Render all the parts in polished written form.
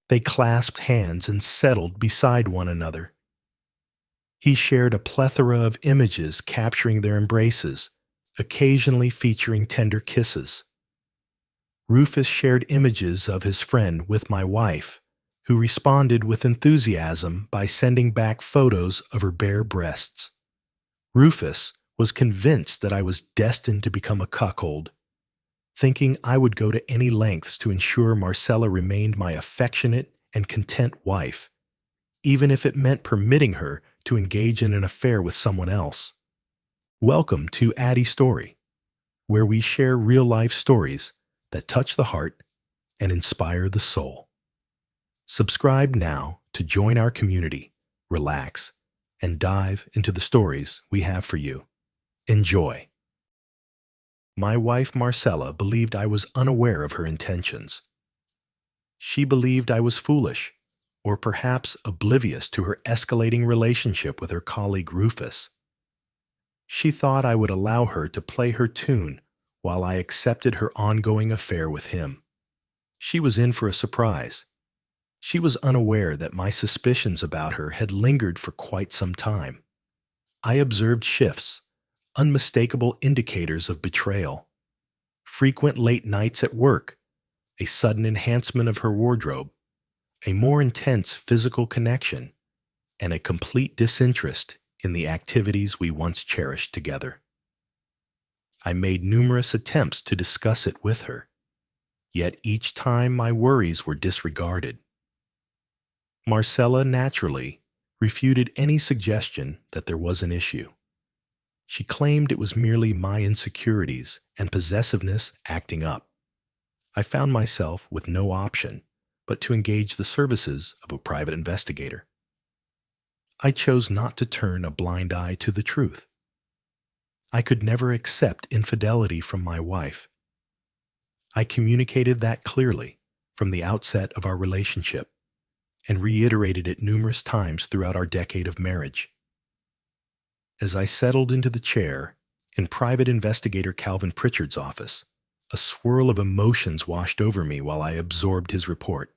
They clasped hands and settled beside one another. He shared a plethora of images capturing their embraces, occasionally featuring tender kisses. Rufus shared images of his friend with my wife, who responded with enthusiasm by sending back photos of her bare breasts. Rufus was convinced that I was destined to become a cuckold, thinking I would go to any lengths to ensure Marcella remained my affectionate and content wife, even if it meant permitting her to engage in an affair with someone else. Welcome to Addy Story, where we share real-life stories that touch the heart and inspire the soul. Subscribe now to join our community, relax, and dive into the stories we have for you. Enjoy. My wife Marcella believed I was unaware of her intentions. She believed I was foolish, or perhaps oblivious to her escalating relationship with her colleague Rufus. She thought I would allow her to play her tune while I accepted her ongoing affair with him. She was in for a surprise. She was unaware that my suspicions about her had lingered for quite some time. I observed shifts, unmistakable indicators of betrayal, frequent late nights at work, a sudden enhancement of her wardrobe, a more intense physical connection, and a complete disinterest in the activities we once cherished together. I made numerous attempts to discuss it with her, yet each time my worries were disregarded. Marcella naturally refuted any suggestion that there was an issue. She claimed it was merely my insecurities and possessiveness acting up. I found myself with no option but to engage the services of a private investigator. I chose not to turn a blind eye to the truth. I could never accept infidelity from my wife. I communicated that clearly from the outset of our relationship and reiterated it numerous times throughout our decade of marriage. As I settled into the chair in private investigator Calvin Pritchard's office, a swirl of emotions washed over me while I absorbed his report.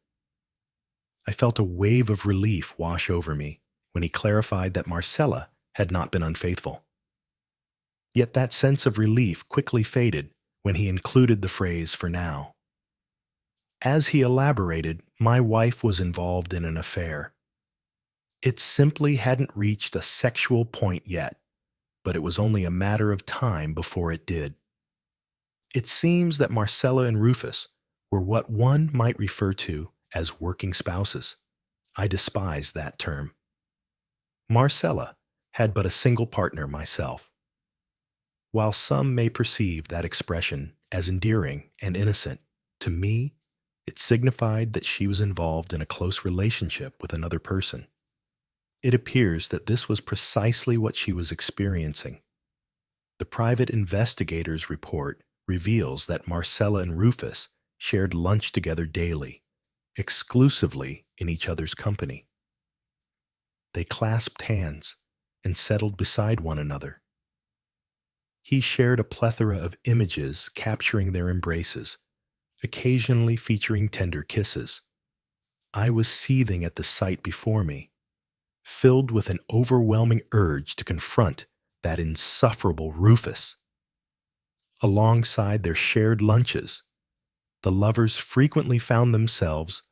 I felt a wave of relief wash over me when he clarified that Marcella had not been unfaithful. Yet that sense of relief quickly faded when he included the phrase "for now." As he elaborated, my wife was involved in an affair. It simply hadn't reached a sexual point yet, but it was only a matter of time before it did. It seems that Marcella and Rufus were what one might refer to as working spouses. I despise that term. Marcella had but a single partner, myself. While some may perceive that expression as endearing and innocent, to me, it signified that she was involved in a close relationship with another person. It appears that this was precisely what she was experiencing. The private investigator's report reveals that Marcella and Rufus shared lunch together daily, exclusively in each other's company. They clasped hands and settled beside one another. He shared a plethora of images capturing their embraces, occasionally featuring tender kisses. I was seething at the sight before me, filled with an overwhelming urge to confront that insufferable Rufus. Alongside their shared lunches, the lovers frequently found themselves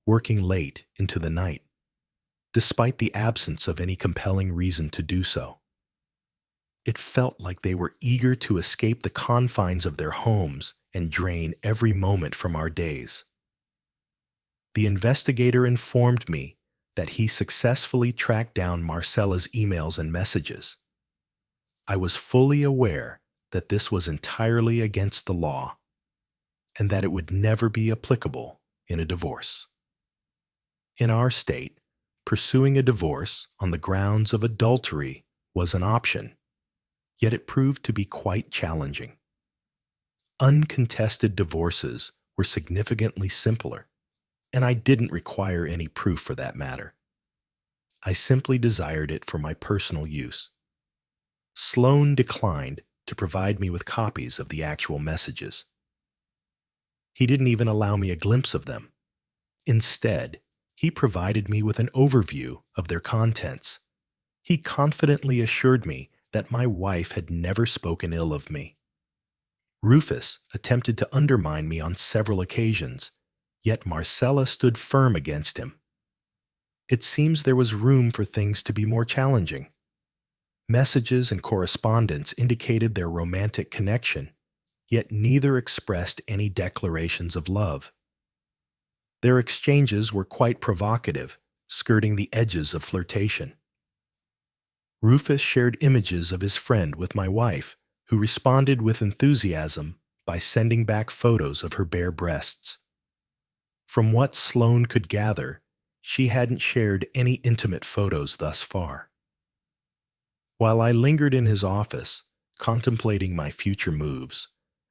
working late into the night, despite the absence of any compelling reason to do so. It felt like they were eager to escape the confines of their homes and drain every moment from our days. The investigator informed me that he successfully tracked down Marcella's emails and messages. I was fully aware that this was entirely against the law and that it would never be applicable in a divorce. In our state, pursuing a divorce on the grounds of adultery was an option, yet it proved to be quite challenging. Uncontested divorces were significantly simpler, and I didn't require any proof for that matter. I simply desired it for my personal use. Sloan declined to provide me with copies of the actual messages. He didn't even allow me a glimpse of them. Instead, He provided me with an overview of their contents. He confidently assured me that my wife had never spoken ill of me. Rufus attempted to undermine me on several occasions, yet Marcella stood firm against him. It seems there was room for things to be more challenging. Messages and correspondence indicated their romantic connection, yet neither expressed any declarations of love. Their exchanges were quite provocative, skirting the edges of flirtation. Rufus shared images of his friend with my wife, who responded with enthusiasm by sending back photos of her bare breasts. From what Sloane could gather, she hadn't shared any intimate photos thus far. While I lingered in his office, contemplating my future moves,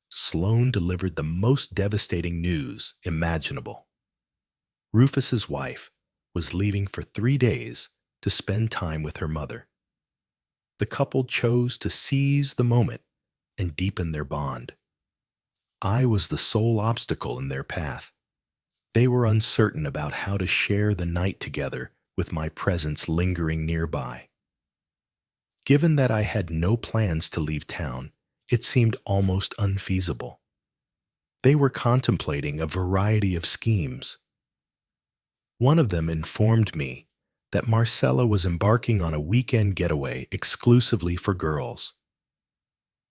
Sloane delivered the most devastating news imaginable. Rufus's wife was leaving for 3 days to spend time with her mother. The couple chose to seize the moment and deepen their bond. I was the sole obstacle in their path. They were uncertain about how to share the night together with my presence lingering nearby. Given that I had no plans to leave town, it seemed almost unfeasible. They were contemplating a variety of schemes. One of them informed me that Marcella was embarking on a weekend getaway exclusively for girls.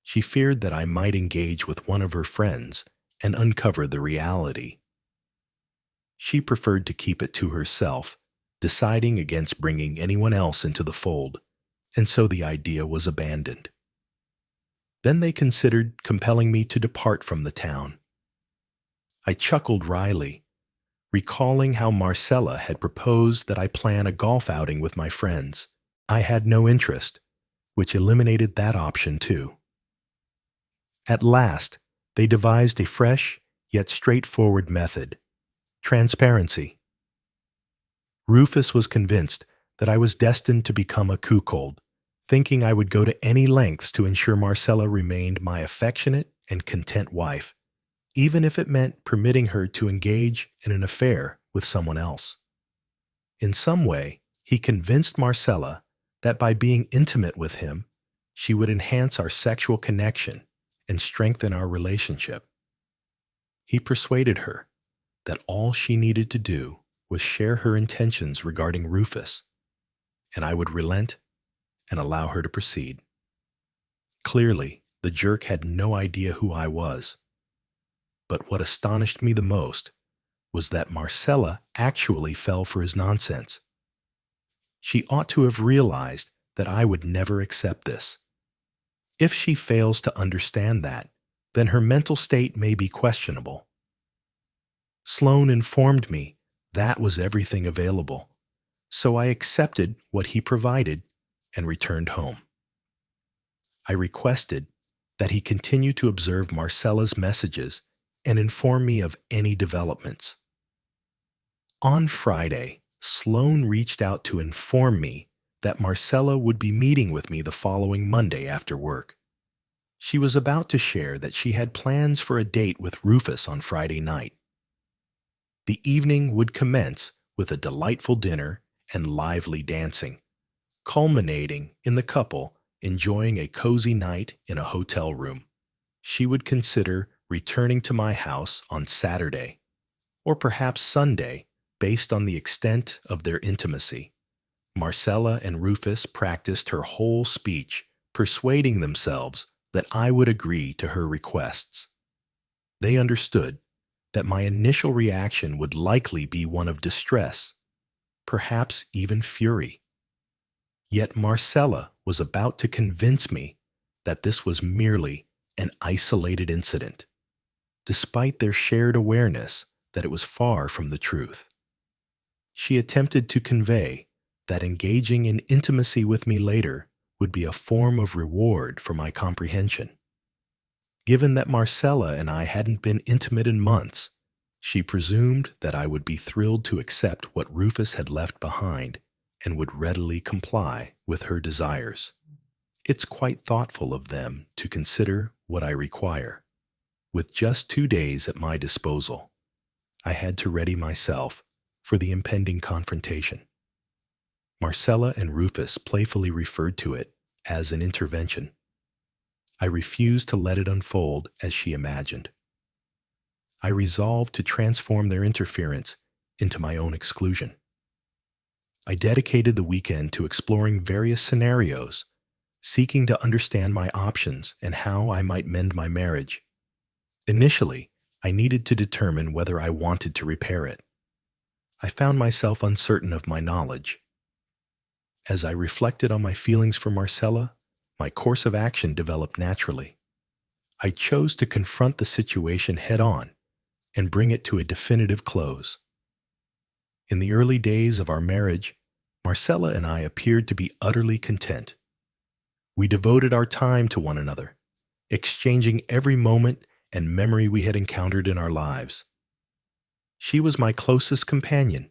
She feared that I might engage with one of her friends and uncover the reality. She preferred to keep it to herself, deciding against bringing anyone else into the fold, and so the idea was abandoned. Then they considered compelling me to depart from the town. I chuckled wryly, recalling how Marcella had proposed that I plan a golf outing with my friends. I had no interest, which eliminated that option too. At last, they devised a fresh yet straightforward method: transparency. Rufus was convinced that I was destined to become a cuckold, thinking I would go to any lengths to ensure Marcella remained my affectionate and content wife, even if it meant permitting her to engage in an affair with someone else. In some way, he convinced Marcella that by being intimate with him, she would enhance our sexual connection and strengthen our relationship. He persuaded her that all she needed to do was share her intentions regarding Rufus, and I would relent and allow her to proceed. Clearly, the jerk had no idea who I was. But what astonished me the most was that Marcella actually fell for his nonsense. She ought to have realized that I would never accept this. If she fails to understand that, then her mental state may be questionable. Sloane informed me that was everything available, so I accepted what he provided and returned home. I requested that he continue to observe Marcella's messages and inform me of any developments. On Friday, Sloane reached out to inform me that Marcella would be meeting with me the following Monday after work. She was about to share that she had plans for a date with Rufus on Friday night. The evening would commence with a delightful dinner and lively dancing, culminating in the couple enjoying a cozy night in a hotel room. She would consider returning to my house on Saturday, or perhaps Sunday, based on the extent of their intimacy. Marcella and Rufus practiced her whole speech, persuading themselves that I would agree to her requests. They understood that my initial reaction would likely be one of distress, perhaps even fury. Yet Marcella was about to convince me that this was merely an isolated incident, despite their shared awareness that it was far from the truth. She attempted to convey that engaging in intimacy with me later would be a form of reward for my comprehension. Given that Marcella and I hadn't been intimate in months, she presumed that I would be thrilled to accept what Rufus had left behind and would readily comply with her desires. It's quite thoughtful of them to consider what I require. With just 2 days at my disposal, I had to ready myself for the impending confrontation. Marcella and Rufus playfully referred to it as an intervention. I refused to let it unfold as she imagined. I resolved to transform their interference into my own exclusion. I dedicated the weekend to exploring various scenarios, seeking to understand my options and how I might mend my marriage. Initially, I needed to determine whether I wanted to repair it. I found myself uncertain of my knowledge. As I reflected on my feelings for Marcella, my course of action developed naturally. I chose to confront the situation head-on and bring it to a definitive close. In the early days of our marriage, Marcella and I appeared to be utterly content. We devoted our time to one another, exchanging every moment and memory we had encountered in our lives. She was my closest companion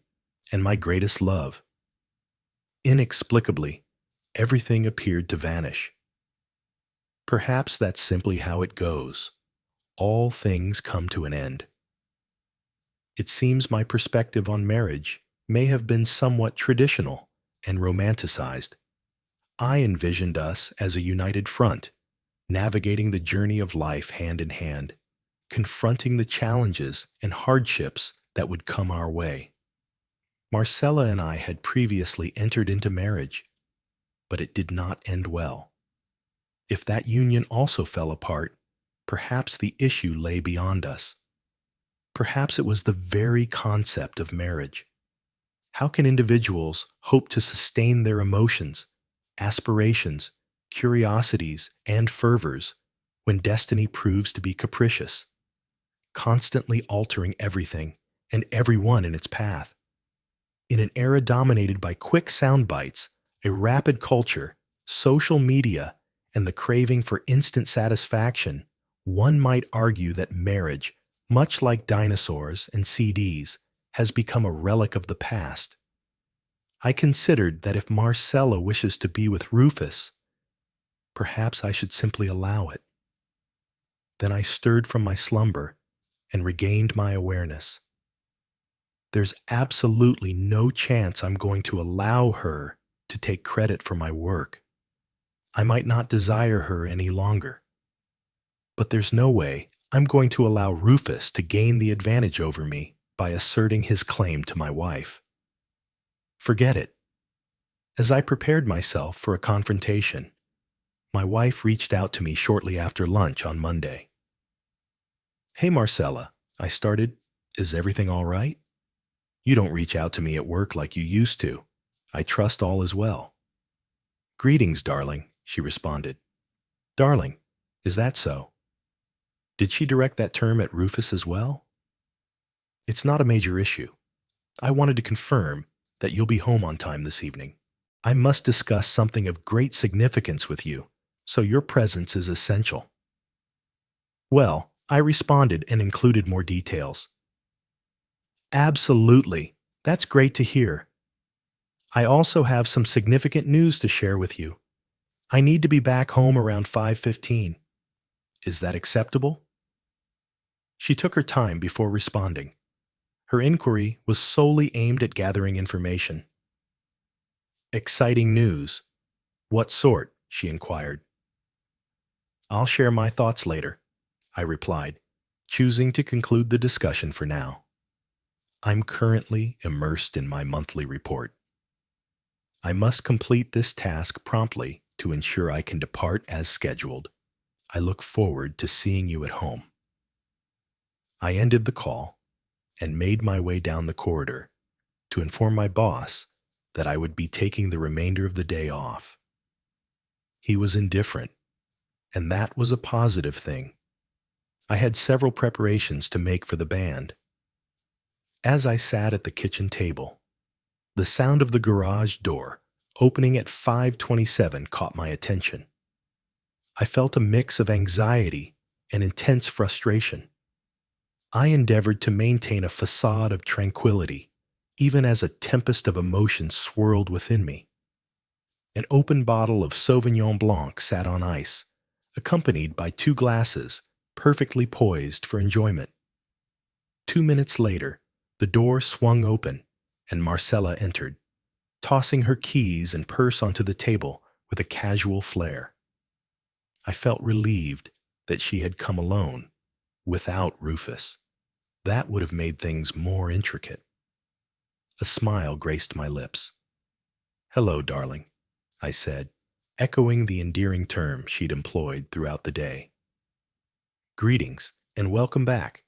and my greatest love. Inexplicably, everything appeared to vanish. Perhaps that's simply how it goes. All things come to an end. It seems my perspective on marriage may have been somewhat traditional and romanticized. I envisioned us as a united front, navigating the journey of life hand in hand, confronting the challenges and hardships that would come our way. Marcella and I had previously entered into marriage, but it did not end well. If that union also fell apart, perhaps the issue lay beyond us. Perhaps it was the very concept of marriage. How can individuals hope to sustain their emotions, aspirations, curiosities, and fervors when destiny proves to be capricious, constantly altering everything and everyone in its path? In an era dominated by quick sound bites, a rapid culture, social media, and the craving for instant satisfaction, one might argue that marriage, much like dinosaurs and CDs, has become a relic of the past. I considered that if Marcella wishes to be with Rufus, perhaps I should simply allow it. Then I stirred from my slumber and regained my awareness. There's absolutely no chance I'm going to allow her to take credit for my work. I might not desire her any longer. But there's no way I'm going to allow Rufus to gain the advantage over me by asserting his claim to my wife. Forget it. As I prepared myself for a confrontation, my wife reached out to me shortly after lunch on Monday. "Hey, Marcella," I started. "Is everything all right? You don't reach out to me at work like you used to. I trust all is well." "Greetings, darling," she responded. "Darling, is that so? Did she direct that term at Rufus as well?" "It's not a major issue. I wanted to confirm that you'll be home on time this evening. I must discuss something of great significance with you, so your presence is essential." Well, I responded and included more details. "Absolutely. That's great to hear. I also have some significant news to share with you. I need to be back home around 5:15. Is that acceptable?" She took her time before responding. Her inquiry was solely aimed at gathering information. "Exciting news. What sort?" she inquired. "I'll share my thoughts later," I replied, choosing to conclude the discussion for now. I'm currently immersed in my monthly report. I must complete this task promptly to ensure I can depart as scheduled. I look forward to seeing you at home. I ended the call and made my way down the corridor to inform my boss that I would be taking the remainder of the day off. He was indifferent, and that was a positive thing. I had several preparations to make for the band. As I sat at the kitchen table, the sound of the garage door opening at 5:27 caught my attention. I felt a mix of anxiety and intense frustration. I endeavored to maintain a facade of tranquility, even as a tempest of emotion swirled within me. An open bottle of Sauvignon Blanc sat on ice, accompanied by 2 glasses, perfectly poised for enjoyment. 2 minutes later, the door swung open, and Marcella entered, tossing her keys and purse onto the table with a casual flair. I felt relieved that she had come alone, without Rufus. That would have made things more intricate. A smile graced my lips. "Hello, darling," I said, echoing the endearing term she'd employed throughout the day. "Greetings, and welcome back.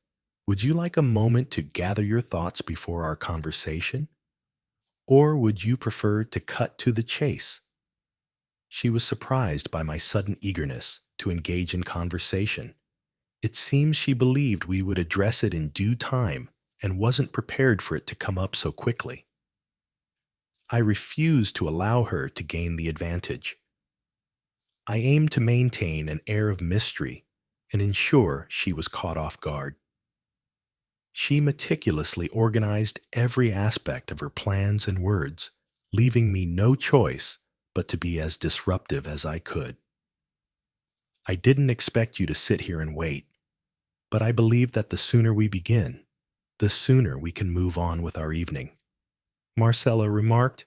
Would you like a moment to gather your thoughts before our conversation? Or would you prefer to cut to the chase?" She was surprised by my sudden eagerness to engage in conversation. It seems she believed we would address it in due time and wasn't prepared for it to come up so quickly. I refused to allow her to gain the advantage. I aimed to maintain an air of mystery and ensure she was caught off guard. She meticulously organized every aspect of her plans and words, leaving me no choice but to be as disruptive as I could. "I didn't expect you to sit here and wait, but I believe that the sooner we begin, the sooner we can move on with our evening," Marcella remarked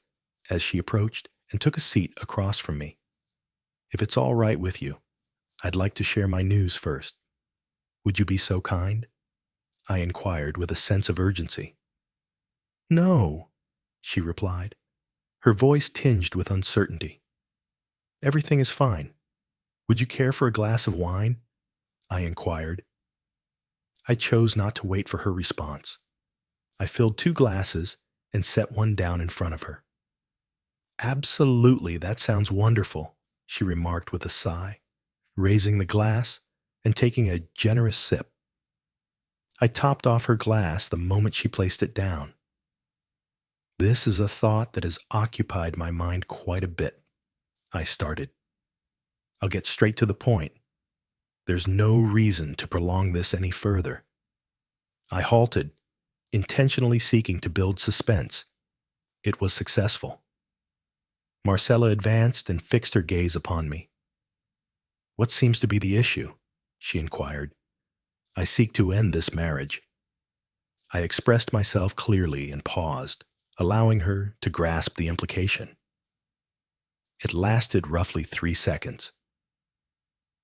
as she approached and took a seat across from me. "If it's all right with you, I'd like to share my news first. Would you be so kind?" I inquired with a sense of urgency. "No," she replied, her voice tinged with uncertainty. "Everything is fine. Would you care for a glass of wine?" I inquired. I chose not to wait for her response. I filled 2 glasses and set one down in front of her. "Absolutely, that sounds wonderful," she remarked with a sigh, raising the glass and taking a generous sip. I topped off her glass the moment she placed it down. "This is a thought that has occupied my mind quite a bit," I started. "I'll get straight to the point. There's no reason to prolong this any further." I halted, intentionally seeking to build suspense. It was successful. Marcella advanced and fixed her gaze upon me. "What seems to be the issue?" she inquired. "I seek to end this marriage." I expressed myself clearly and paused, allowing her to grasp the implication. It lasted roughly 3 seconds.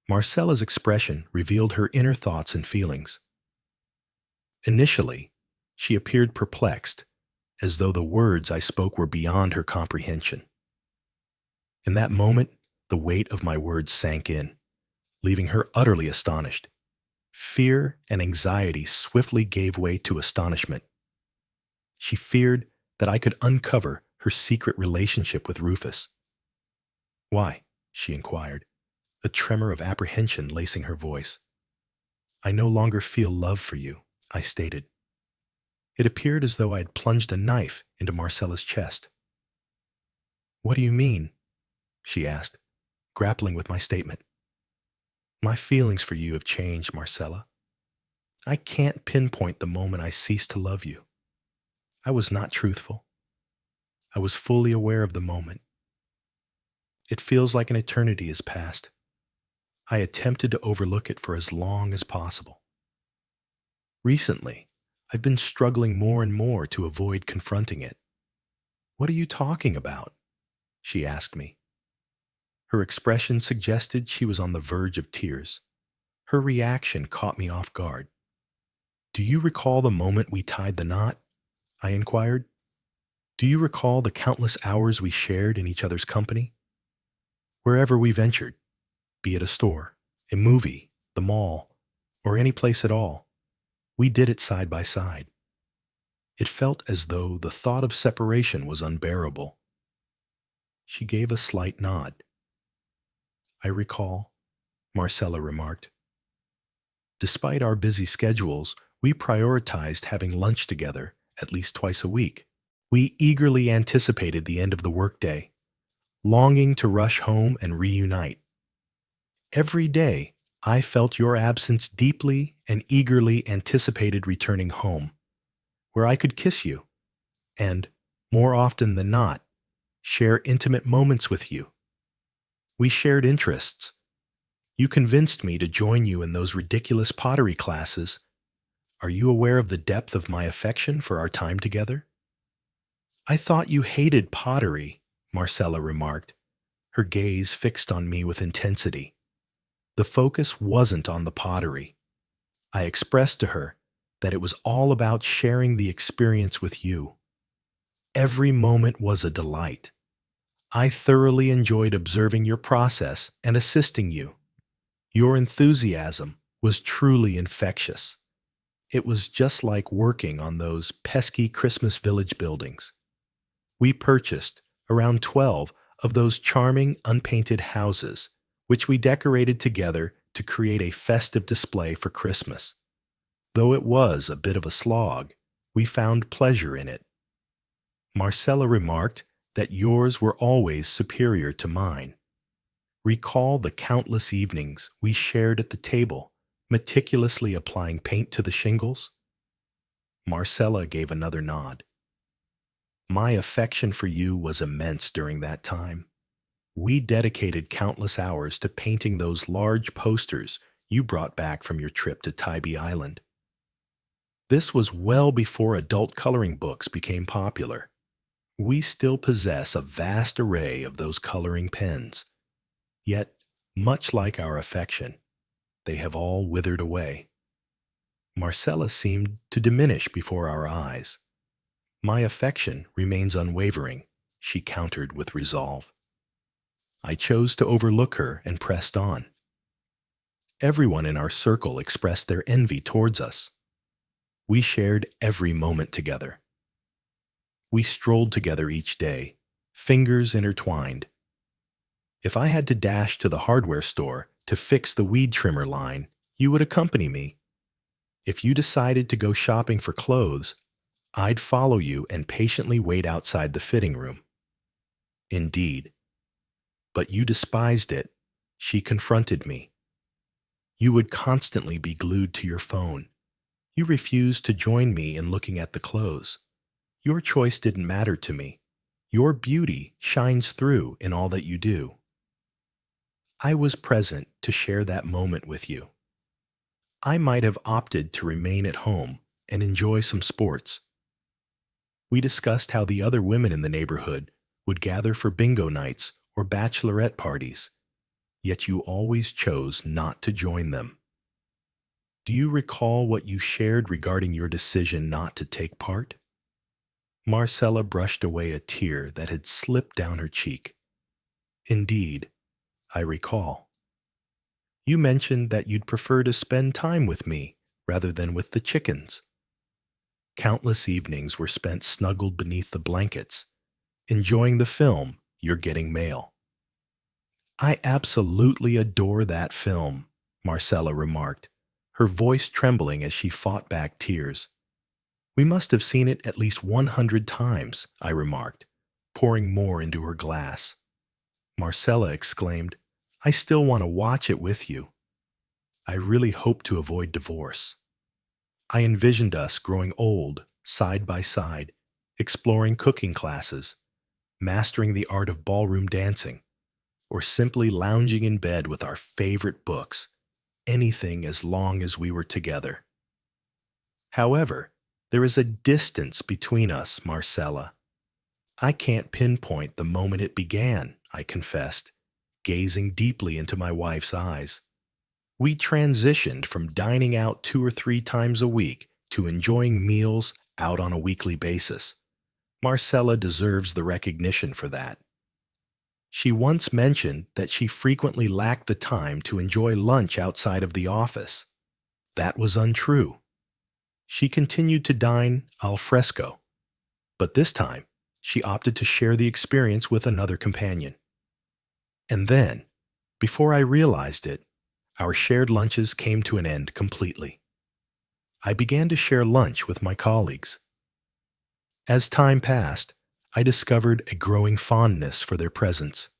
Marcella's expression revealed her inner thoughts and feelings. Initially, she appeared perplexed, as though the words I spoke were beyond her comprehension. In that moment, the weight of my words sank in, leaving her utterly astonished. Fear and anxiety swiftly gave way to astonishment. She feared that I could uncover her secret relationship with Rufus. "Why?" she inquired, a tremor of apprehension lacing her voice. "I no longer feel love for you," I stated. It appeared as though I had plunged a knife into Marcella's chest. "What do you mean?" she asked, grappling with my statement. "My feelings for you have changed, Marcella. I can't pinpoint the moment I ceased to love you. I was not truthful. I was fully aware of the moment. It feels like an eternity has passed. I attempted to overlook it for as long as possible. Recently, I've been struggling more and more to avoid confronting it." "What are you talking about?" she asked me. Her expression suggested she was on the verge of tears. Her reaction caught me off guard. "Do you recall the moment we tied the knot?" I inquired. "Do you recall the countless hours we shared in each other's company? Wherever we ventured, be it a store, a movie, the mall, or any place at all, we did it side by side. It felt as though the thought of separation was unbearable." She gave a slight nod. "I recall," Marcella remarked. "Despite our busy schedules, we prioritized having lunch together at least twice a week. We eagerly anticipated the end of the workday, longing to rush home and reunite. Every day, I felt your absence deeply and eagerly anticipated returning home, where I could kiss you and, more often than not, share intimate moments with you. We shared interests. You convinced me to join you in those ridiculous pottery classes. Are you aware of the depth of my affection for our time together?" I thought you hated pottery, Marcella remarked, her gaze fixed on me with intensity. The focus wasn't on the pottery. I expressed to her that it was all about sharing the experience with you. Every moment was a delight. I thoroughly enjoyed observing your process and assisting you. Your enthusiasm was truly infectious. It was just like working on those pesky Christmas Village buildings. We purchased around 12 of those charming unpainted houses, which we decorated together to create a festive display for Christmas. Though it was a bit of a slog, we found pleasure in it. Marcella remarked that yours were always superior to mine. Recall the countless evenings we shared at the table, meticulously applying paint to the shingles? Marcella gave another nod. My affection for you was immense during that time. We dedicated countless hours to painting those large posters you brought back from your trip to Tybee Island. This was well before adult coloring books became popular. We still possess a vast array of those coloring pens. Yet, much like our affection, they have all withered away. Marcella seemed to diminish before our eyes. My affection remains unwavering, she countered with resolve. I chose to overlook her and pressed on. Everyone in our circle expressed their envy towards us. We shared every moment together. We strolled together each day, fingers intertwined. If I had to dash to the hardware store to fix the weed trimmer line, you would accompany me. If you decided to go shopping for clothes, I'd follow you and patiently wait outside the fitting room. Indeed. But you despised it, she confronted me. You would constantly be glued to your phone. You refused to join me in looking at the clothes. Your choice didn't matter to me. Your beauty shines through in all that you do. I was present to share that moment with you. I might have opted to remain at home and enjoy some sports. We discussed how the other women in the neighborhood would gather for bingo nights or bachelorette parties, yet you always chose not to join them. Do you recall what you shared regarding your decision not to take part? Marcella brushed away a tear that had slipped down her cheek. Indeed, I recall. You mentioned that you'd prefer to spend time with me rather than with the chickens. Countless evenings were spent snuggled beneath the blankets, enjoying the film You're Getting Mail. I absolutely adore that film, Marcella remarked, her voice trembling as she fought back tears. We must have seen it at least 100 times, I remarked, pouring more into her glass. Marcella exclaimed, I still want to watch it with you. I really hope to avoid divorce. I envisioned us growing old, side by side, exploring cooking classes, mastering the art of ballroom dancing, or simply lounging in bed with our favorite books, anything as long as we were together. However, there is a distance between us, Marcella. I can't pinpoint the moment it began, I confessed, gazing deeply into my wife's eyes. We transitioned from dining out 2 or 3 times a week to enjoying meals out on a weekly basis. Marcella deserves the recognition for that. She once mentioned that she frequently lacked the time to enjoy lunch outside of the office. That was untrue. She continued to dine al fresco, but this time she opted to share the experience with another companion. And then, before I realized it, our shared lunches came to an end completely. I began to share lunch with my colleagues. As time passed, I discovered a growing fondness for their presence,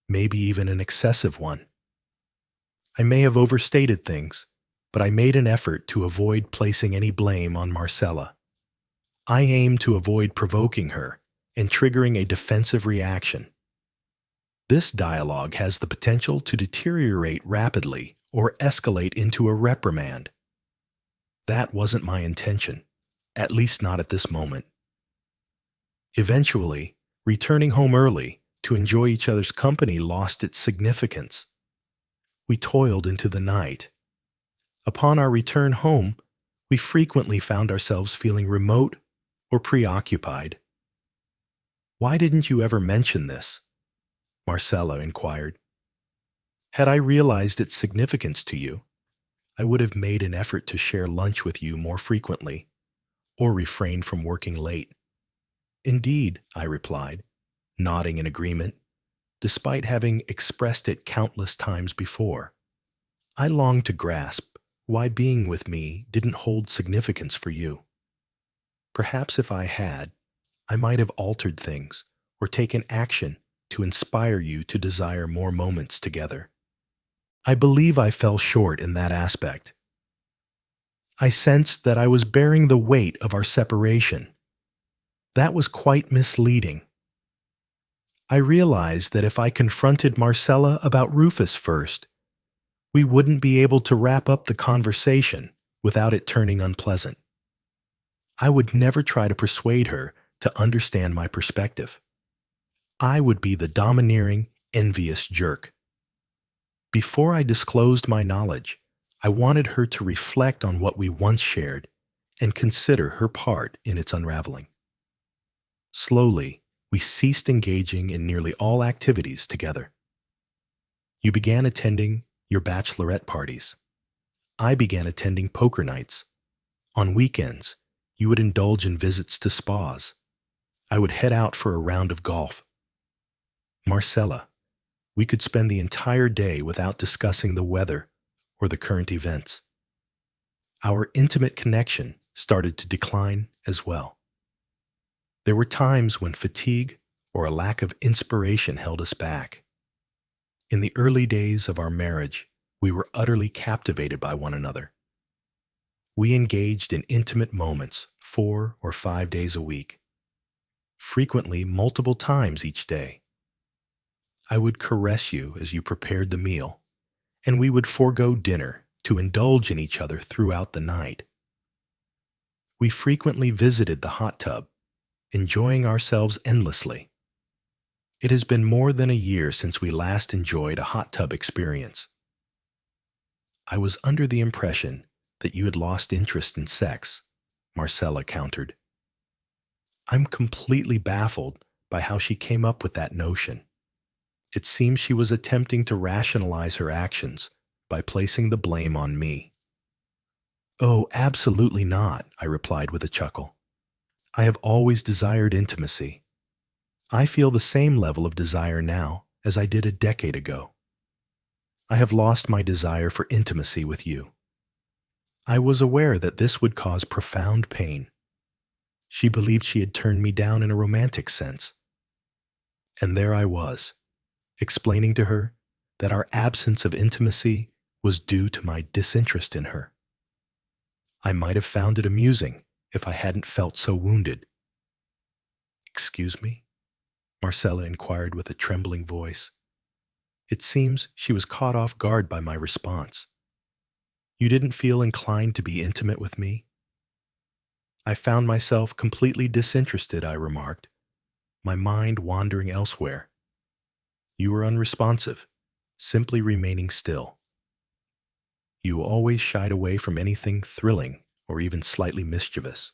maybe even an excessive one. I may have overstated things, but I made an effort to avoid placing any blame on Marcella. I aimed to avoid provoking her and triggering a defensive reaction. This dialogue has the potential to deteriorate rapidly or escalate into a reprimand. That wasn't my intention, at least not at this moment. Eventually, returning home early to enjoy each other's company lost its significance. We toiled into the night. Upon our return home, we frequently found ourselves feeling remote or preoccupied. "Why didn't you ever mention this?" Marcella inquired. "Had I realized its significance to you, I would have made an effort to share lunch with you more frequently, or refrain from working late." "Indeed," I replied, nodding in agreement, despite having expressed it countless times before. I longed to grasp why being with me didn't hold significance for you. Perhaps if I had, I might have altered things or taken action to inspire you to desire more moments together. I believe I fell short in that aspect. I sensed that I was bearing the weight of our separation. That was quite misleading. I realized that if I confronted Marcella about Rufus first, we wouldn't be able to wrap up the conversation without it turning unpleasant. I would never try to persuade her to understand my perspective. I would be the domineering, envious jerk. Before I disclosed my knowledge, I wanted her to reflect on what we once shared and consider her part in its unraveling. Slowly, we ceased engaging in nearly all activities together. You began attending your bachelorette parties. I began attending poker nights. On weekends, you would indulge in visits to spas. I would head out for a round of golf. Marcella, we could spend the entire day without discussing the weather or the current events. Our intimate connection started to decline as well. There were times when fatigue or a lack of inspiration held us back. In the early days of our marriage, we were utterly captivated by one another. We engaged in intimate moments 4 or 5 days a week, frequently multiple times each day. I would caress you as you prepared the meal, and we would forego dinner to indulge in each other throughout the night. We frequently visited the hot tub, enjoying ourselves endlessly. It has been more than a year since we last enjoyed a hot tub experience. I was under the impression that you had lost interest in sex, Marcella countered. I'm completely baffled by how she came up with that notion. It seems she was attempting to rationalize her actions by placing the blame on me. "Oh, absolutely not," I replied with a chuckle. "I have always desired intimacy. I feel the same level of desire now as I did a decade ago. I have lost my desire for intimacy with you. I was aware that this would cause profound pain. She believed she had turned me down in a romantic sense. And there I was, explaining to her that our absence of intimacy was due to my disinterest in her. I might have found it amusing if I hadn't felt so wounded." "Excuse me?" Marcella inquired with a trembling voice. It seems she was caught off guard by my response. "You didn't feel inclined to be intimate with me?" "I found myself completely disinterested," I remarked, my mind wandering elsewhere. "You were unresponsive, simply remaining still. You always shied away from anything thrilling or even slightly mischievous.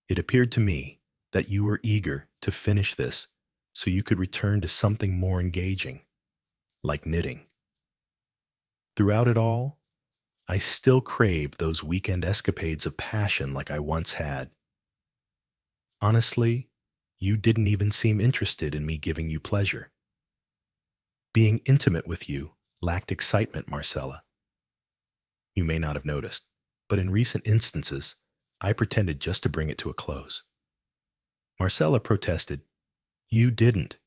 It appeared to me that you were eager to finish this so you could return to something more engaging, like knitting. Throughout it all, I still craved those weekend escapades of passion like I once had. Honestly, you didn't even seem interested in me giving you pleasure. Being intimate with you lacked excitement, Marcella. You may not have noticed, but in recent instances, I pretended just to bring it to a close." Marcella protested. "You didn't.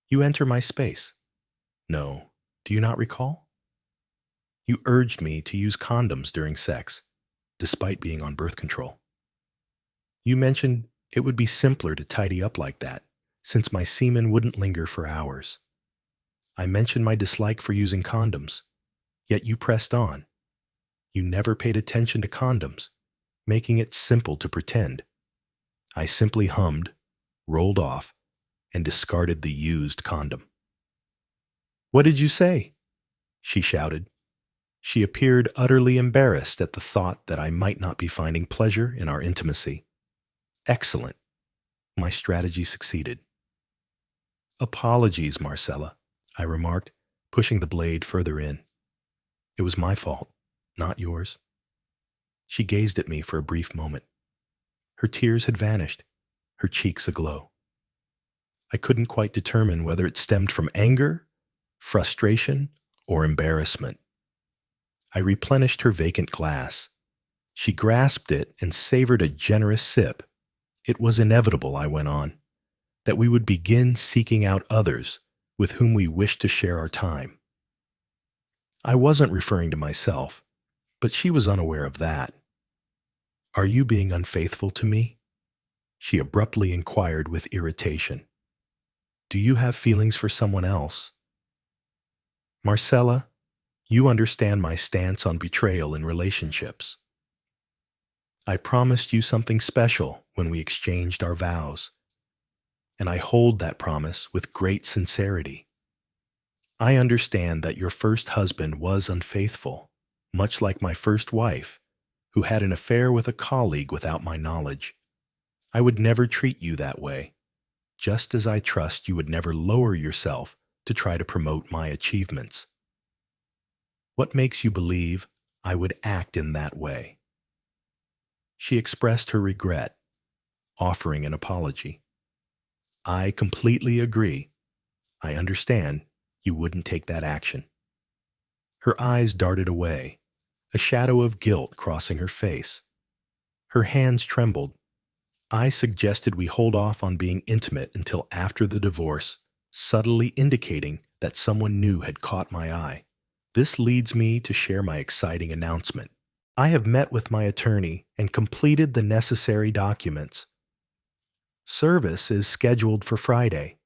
You enter my space. No, do you not recall? You urged me to use condoms during sex, despite being on birth control. You mentioned it would be simpler to tidy up like that, since my semen wouldn't linger for hours. I mentioned my dislike for using condoms, yet you pressed on. You never paid attention to condoms, making it simple to pretend. I simply hummed, rolled off, and discarded the used condom. "What did you say?" she shouted. She appeared utterly embarrassed at the thought that I might not be finding pleasure in our intimacy. Excellent. My strategy succeeded. "Apologies, Marcella," I remarked, pushing the blade further in. "It was my fault, not yours." She gazed at me for a brief moment. Her tears had vanished, her cheeks aglow. I couldn't quite determine whether it stemmed from anger, frustration, or embarrassment. I replenished her vacant glass. She grasped it and savored a generous sip. It was inevitable, I went on, that we would begin seeking out others with whom we wished to share our time. I wasn't referring to myself, but she was unaware of that. "Are you being unfaithful to me?" she abruptly inquired with irritation. "Do you have feelings for someone else?" "Marcella, you understand my stance on betrayal in relationships. I promised you something special when we exchanged our vows, and I hold that promise with great sincerity. I understand that your first husband was unfaithful, much like my first wife, who had an affair with a colleague without my knowledge. I would never treat you that way, just as I trust you would never lower yourself to try to promote my achievements. What makes you believe I would act in that way?" She expressed her regret, offering an apology. "I completely agree. I understand you wouldn't take that action." Her eyes darted away, a shadow of guilt crossing her face. Her hands trembled. I suggested we hold off on being intimate until after the divorce, subtly indicating that someone new had caught my eye. This leads me to share my exciting announcement. I have met with my attorney and completed the necessary documents. Service is scheduled for Friday.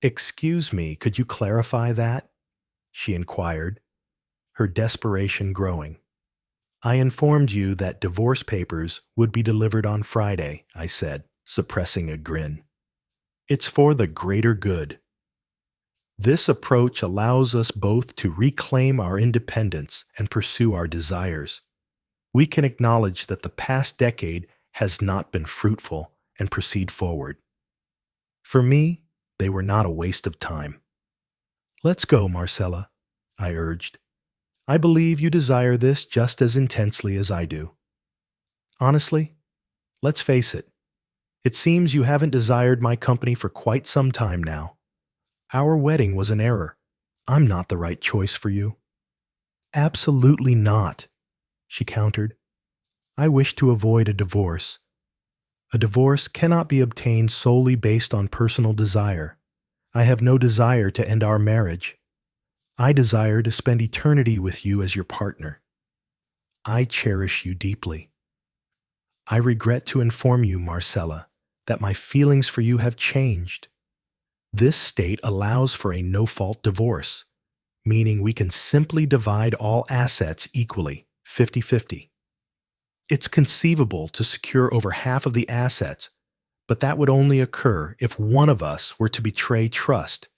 "Excuse me, could you clarify that?" she inquired, her desperation growing. "I informed you that divorce papers would be delivered on Friday," I said, suppressing a grin. "It's for the greater good. This approach allows us both to reclaim our independence and pursue our desires. We can acknowledge that the past decade has not been fruitful and proceed forward. For me, they were not a waste of time." "Let's go, Marcella," I urged. "I believe you desire this just as intensely as I do. Honestly, let's face it. It seems you haven't desired my company for quite some time now. Our wedding was an error. I'm not the right choice for you." "Absolutely not," she countered. "I wish to avoid a divorce. A divorce cannot be obtained solely based on personal desire. I have no desire to end our marriage. I desire to spend eternity with you as your partner. I cherish you deeply. I regret to inform you, Marcella, that my feelings for you have changed. This state allows for a no-fault divorce, meaning we can simply divide all assets equally, 50-50. It's conceivable to secure over half of the assets, but that would only occur if one of us were to betray trust,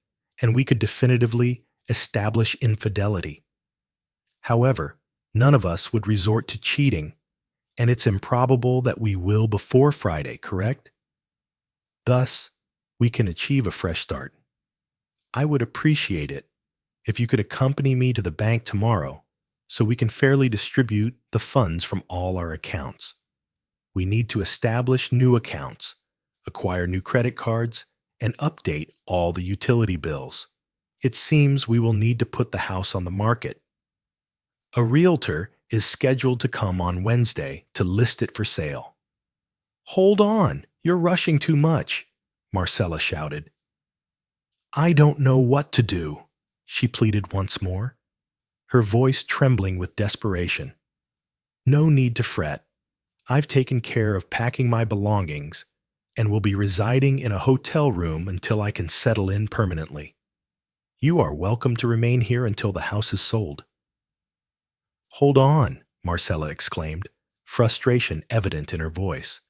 and we could definitively establish infidelity. However, none of us would resort to cheating, and it's improbable that we will before Friday, correct? Thus, we can achieve a fresh start. I would appreciate it if you could accompany me to the bank tomorrow so we can fairly distribute the funds from all our accounts. We need to establish new accounts, acquire new credit cards, and update all the utility bills. It seems we will need to put the house on the market. A realtor is scheduled to come on Wednesday to list it for sale." "Hold on, you're rushing too much," Marcella shouted. "I don't know what to do," she pleaded once more, her voice trembling with desperation. "No need to fret. I've taken care of packing my belongings and will be residing in a hotel room until I can settle in permanently. You are welcome to remain here until the house is sold." "Hold on," Marcella exclaimed, frustration evident in her voice.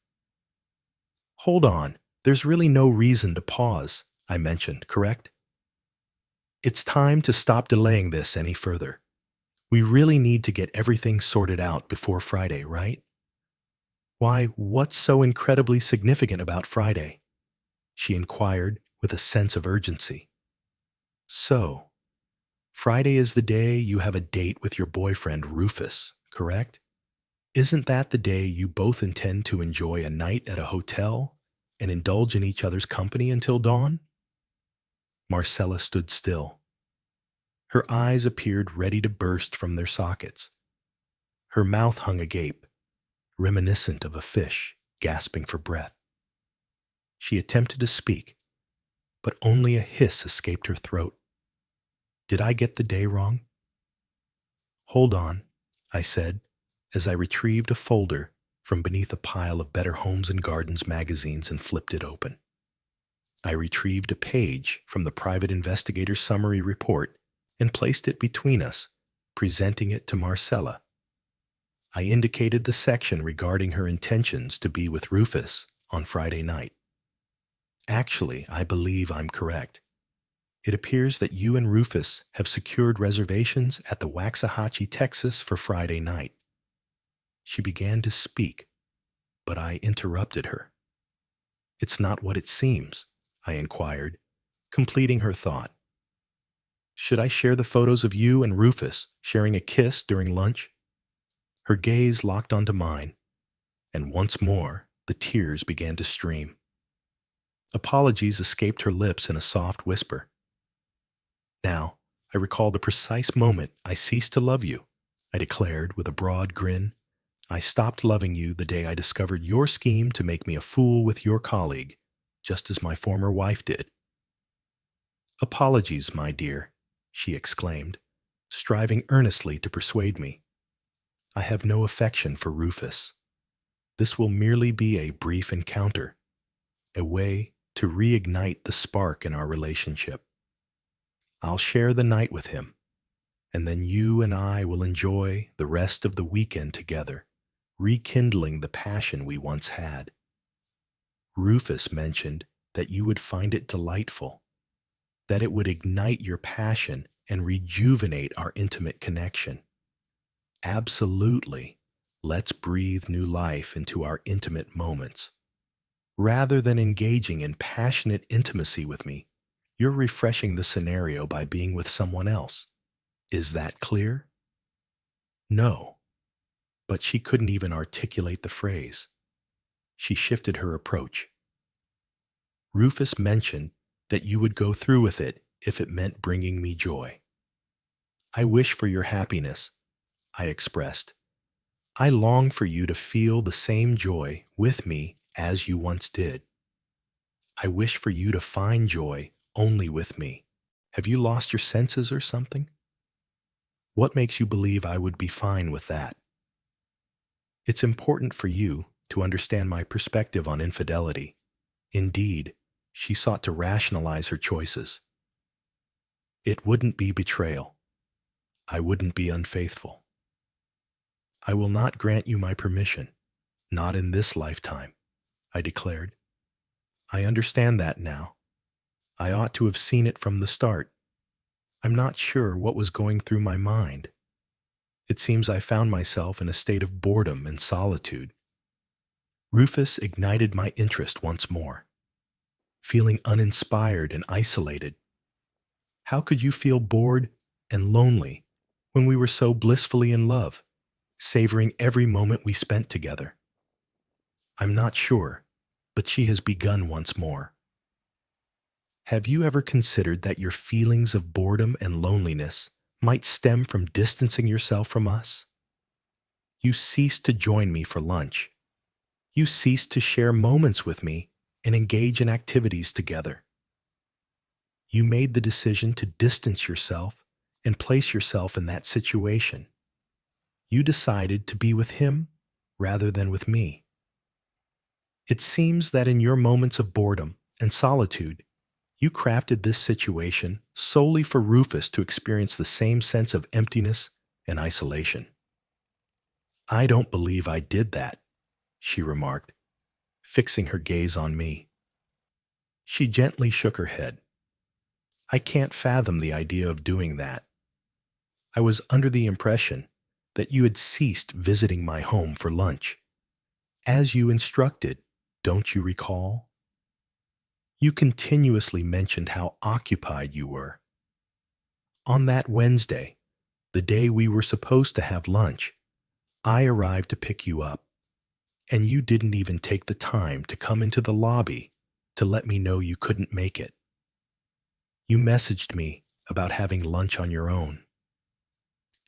Hold on, there's really no reason to pause, I mentioned, correct? It's time to stop delaying this any further. We really need to get everything sorted out before Friday, right? Why, what's so incredibly significant about Friday? She inquired with a sense of urgency. So, Friday is the day you have a date with your boyfriend Rufus, correct? Isn't that the day you both intend to enjoy a night at a hotel and indulge in each other's company until dawn? Marcella stood still. Her eyes appeared ready to burst from their sockets. Her mouth hung agape, reminiscent of a fish gasping for breath. She attempted to speak, but only a hiss escaped her throat. Did I get the day wrong? Hold on, I said, as I retrieved a folder from beneath a pile of Better Homes and Gardens magazines and flipped it open. I retrieved a page from the private investigator summary report and placed it between us, presenting it to Marcella. I indicated the section regarding her intentions to be with Rufus on Friday night. Actually, I believe I'm correct. It appears that you and Rufus have secured reservations at the Waxahachie, Texas for Friday night. She began to speak, but I interrupted her. It's not what it seems, I inquired, completing her thought. Should I share the photos of you and Rufus sharing a kiss during lunch? Her gaze locked onto mine, and once more the tears began to stream. Apologies escaped her lips in a soft whisper. Now, I recall the precise moment I ceased to love you, I declared with a broad grin. I stopped loving you the day I discovered your scheme to make me a fool with your colleague, just as my former wife did. Apologies, my dear, she exclaimed, striving earnestly to persuade me. I have no affection for Rufus. This will merely be a brief encounter, a way to reignite the spark in our relationship. I'll share the night with him, and then you and I will enjoy the rest of the weekend together, rekindling the passion we once had. Rufus mentioned that you would find it delightful, that it would ignite your passion and rejuvenate our intimate connection. Absolutely, let's breathe new life into our intimate moments. Rather than engaging in passionate intimacy with me, you're refreshing the scenario by being with someone else. Is that clear? No. But she couldn't even articulate the phrase. She shifted her approach. Rufus mentioned that you would go through with it if it meant bringing me joy. I wish for your happiness, I expressed. I long for you to feel the same joy with me as you once did. I wish for you to find joy only with me. Have you lost your senses or something? What makes you believe I would be fine with that? It's important for you to understand my perspective on infidelity. Indeed, she sought to rationalize her choices. It wouldn't be betrayal. I wouldn't be unfaithful. I will not grant you my permission, not in this lifetime, I declared. I understand that now. I ought to have seen it from the start. I'm not sure what was going through my mind. It seems I found myself in a state of boredom and solitude. Rufus ignited my interest once more. Feeling uninspired and isolated. How could you feel bored and lonely when we were so blissfully in love, savoring every moment we spent together? I'm not sure, but she has begun once more. Have you ever considered that your feelings of boredom and loneliness might stem from distancing yourself from us? You ceased to join me for lunch. You ceased to share moments with me and engage in activities together. You made the decision to distance yourself and place yourself in that situation. You decided to be with him rather than with me. It seems that in your moments of boredom and solitude, you crafted this situation solely for Rufus to experience the same sense of emptiness and isolation. I don't believe I did that, she remarked, fixing her gaze on me. She gently shook her head. I can't fathom the idea of doing that. I was under the impression that you had ceased visiting my home for lunch. As you instructed, don't you recall? You continuously mentioned how occupied you were. On that Wednesday, the day we were supposed to have lunch, I arrived to pick you up, and you didn't even take the time to come into the lobby to let me know you couldn't make it. You messaged me about having lunch on your own.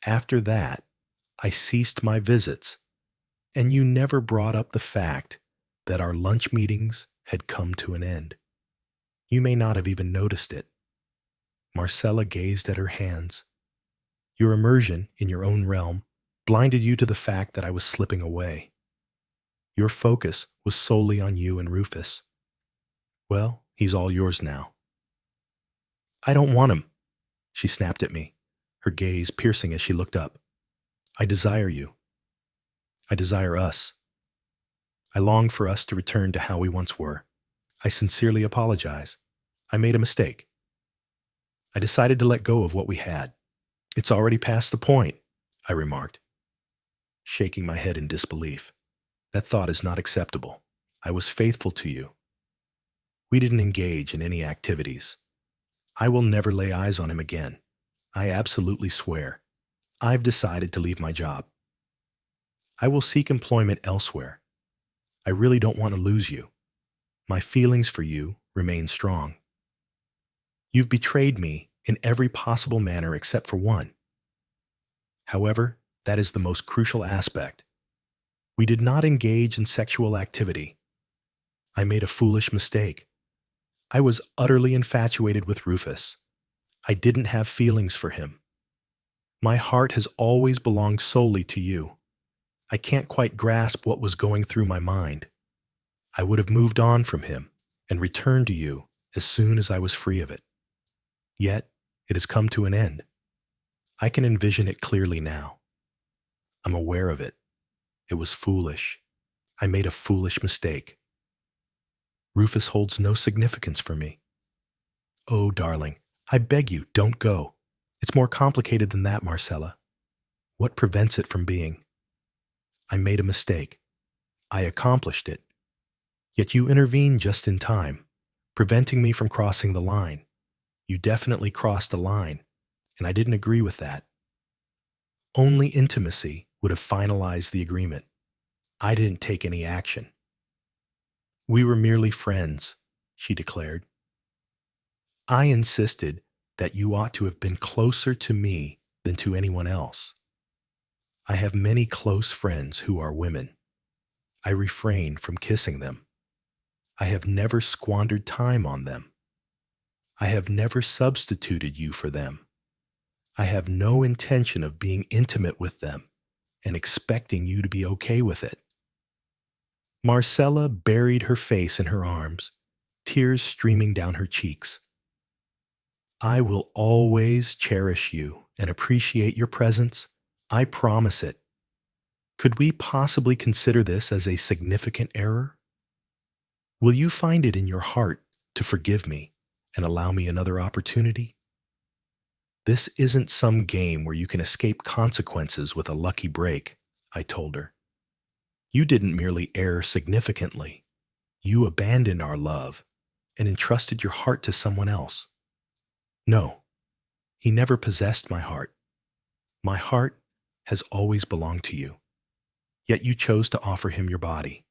After that, I ceased my visits, and you never brought up the fact that our lunch meetings had come to an end. You may not have even noticed it. Marcella gazed at her hands. Your immersion in your own realm blinded you to the fact that I was slipping away. Your focus was solely on you and Rufus. Well, he's all yours now. I don't want him, she snapped at me, her gaze piercing as she looked up. I desire you. I desire us. I long for us to return to how we once were. I sincerely apologize. I made a mistake. I decided to let go of what we had. It's already past the point, I remarked, shaking my head in disbelief. That thought is not acceptable. I was faithful to you. We didn't engage in any activities. I will never lay eyes on him again. I absolutely swear. I've decided to leave my job. I will seek employment elsewhere. I really don't want to lose you. My feelings for you remain strong. You've betrayed me in every possible manner except for one. However, that is the most crucial aspect. We did not engage in sexual activity. I made a foolish mistake. I was utterly infatuated with Rufus. I didn't have feelings for him. My heart has always belonged solely to you. I can't quite grasp what was going through my mind. I would have moved on from him and returned to you as soon as I was free of it. Yet, it has come to an end. I can envision it clearly now. I'm aware of it. It was foolish. I made a foolish mistake. Rufus holds no significance for me. Oh, darling, I beg you, don't go. It's more complicated than that, Marcella. What prevents it from being? I made a mistake. I accomplished it. Yet you intervened just in time, preventing me from crossing the line. You definitely crossed a line, and I didn't agree with that. Only intimacy would have finalized the agreement. I didn't take any action. We were merely friends, she declared. I insisted that you ought to have been closer to me than to anyone else. I have many close friends who are women. I refrain from kissing them. I have never squandered time on them. I have never substituted you for them. I have no intention of being intimate with them and expecting you to be okay with it. Marcella buried her face in her arms, tears streaming down her cheeks. I will always cherish you and appreciate your presence. I promise it. Could we possibly consider this as a significant error? Will you find it in your heart to forgive me and allow me another opportunity? This isn't some game where you can escape consequences with a lucky break, I told her. You didn't merely err significantly. You abandoned our love and entrusted your heart to someone else. No, he never possessed my heart. My heart has always belonged to you. Yet you chose to offer him your body.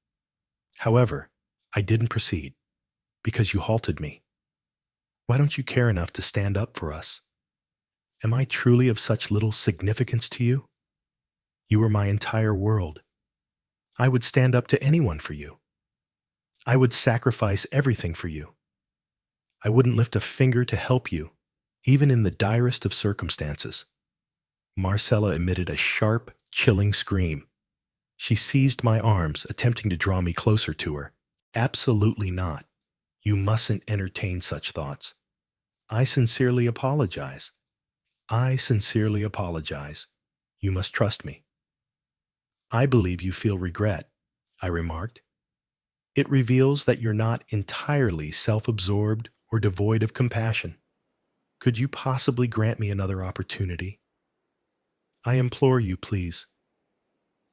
However, I didn't proceed because you halted me. Why don't you care enough to stand up for us? Am I truly of such little significance to you? You are my entire world. I would stand up to anyone for you. I would sacrifice everything for you. I wouldn't lift a finger to help you, even in the direst of circumstances. Marcella emitted a sharp, chilling scream. She seized my arms, attempting to draw me closer to her. Absolutely not. You mustn't entertain such thoughts. I sincerely apologize. I sincerely apologize. You must trust me. I believe you feel regret, I remarked. It reveals that you're not entirely self-absorbed or devoid of compassion. Could you possibly grant me another opportunity? I implore you, please.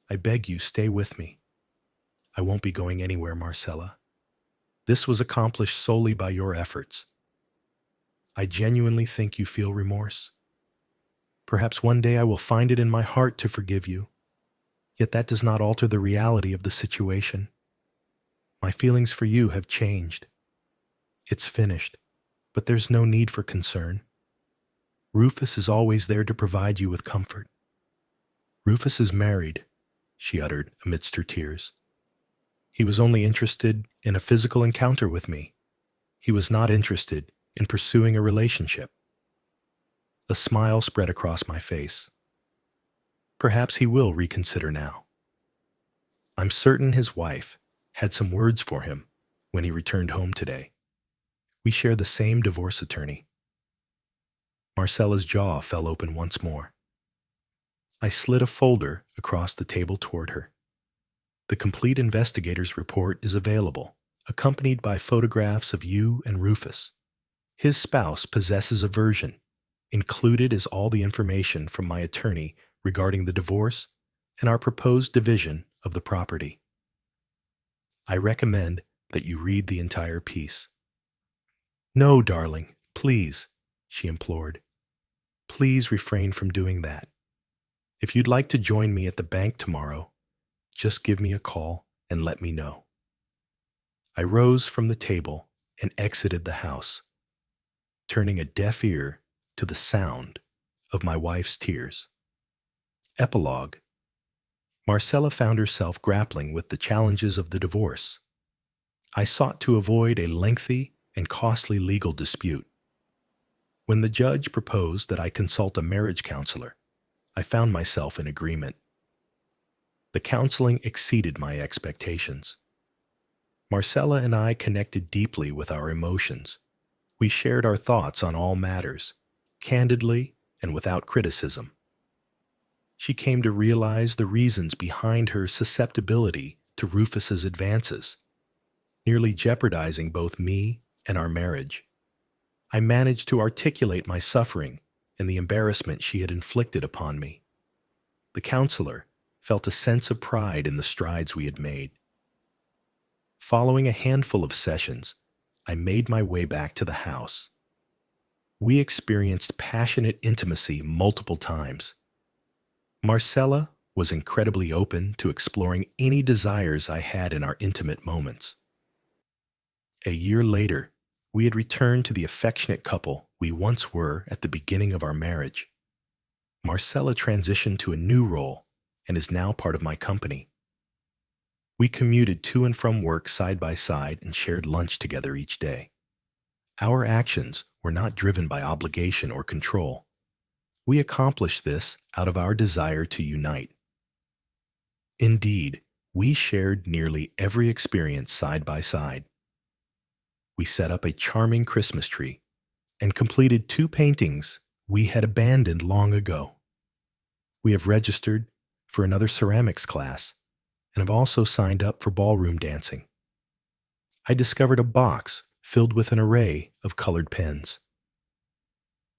I beg you, stay with me. I won't be going anywhere, Marcella. This was accomplished solely by your efforts. I genuinely think you feel remorse. Perhaps one day I will find it in my heart to forgive you. Yet that does not alter the reality of the situation. My feelings for you have changed. It's finished, but there's no need for concern. Rufus is always there to provide you with comfort. Rufus is married, she uttered amidst her tears. He was only interested in a physical encounter with me. He was not interested in pursuing a relationship. A smile spread across my face. Perhaps he will reconsider now. I'm certain his wife had some words for him when he returned home today. We share the same divorce attorney. Marcella's jaw fell open once more. I slid a folder across the table toward her. The complete investigator's report is available, accompanied by photographs of you and Rufus. His spouse possesses a version. Included is all the information from my attorney regarding the divorce and our proposed division of the property. I recommend that you read the entire piece. No, darling, please, she implored. Please refrain from doing that. If you'd like to join me at the bank tomorrow, just give me a call and let me know. I rose from the table and exited the house, turning a deaf ear to the sound of my wife's tears. Epilogue. Marcella found herself grappling with the challenges of the divorce. I sought to avoid a lengthy and costly legal dispute. When the judge proposed that I consult a marriage counselor, I found myself in agreement. The counseling exceeded my expectations. Marcella and I connected deeply with our emotions. We shared our thoughts on all matters, candidly and without criticism. She came to realize the reasons behind her susceptibility to Rufus's advances, nearly jeopardizing both me and our marriage. I managed to articulate my suffering and the embarrassment she had inflicted upon me. The counselor felt a sense of pride in the strides we had made. Following a handful of sessions, I made my way back to the house. We experienced passionate intimacy multiple times. Marcella was incredibly open to exploring any desires I had in our intimate moments. A year later, we had returned to the affectionate couple we once were at the beginning of our marriage. Marcella transitioned to a new role and is now part of my company. We commuted to and from work side by side and shared lunch together each day. Our actions were not driven by obligation or control. We accomplished this out of our desire to unite. Indeed, we shared nearly every experience side by side. We set up a charming Christmas tree and completed 2 paintings we had abandoned long ago. We have registered for another ceramics class and have also signed up for ballroom dancing. I discovered a box filled with an array of colored pens.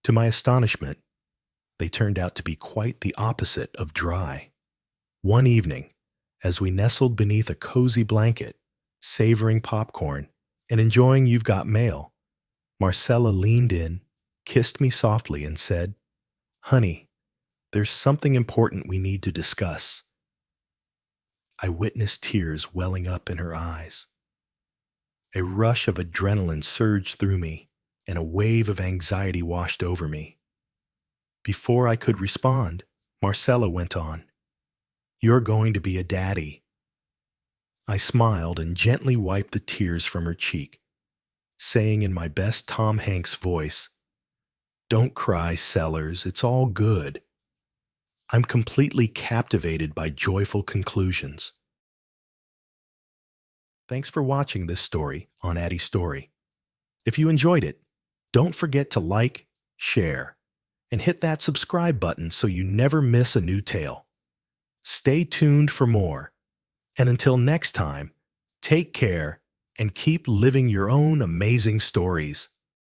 To my astonishment, they turned out to be quite the opposite of dry. One evening, as we nestled beneath a cozy blanket, savoring popcorn and enjoying You've Got Mail, Marcella leaned in, kissed me softly, and said, "Honey, there's something important we need to discuss." I witnessed tears welling up in her eyes. A rush of adrenaline surged through me, and a wave of anxiety washed over me. Before I could respond, Marcella went on, "You're going to be a daddy." I smiled and gently wiped the tears from her cheek, saying in my best Tom Hanks voice, "Don't cry, Sellers, it's all good." I'm completely captivated by joyful conclusions. Thanks for watching this story on Addy Story. If you enjoyed it, don't forget to like, share, and hit that subscribe button so you never miss a new tale. Stay tuned for more, and until next time, Take care and keep living your own amazing stories.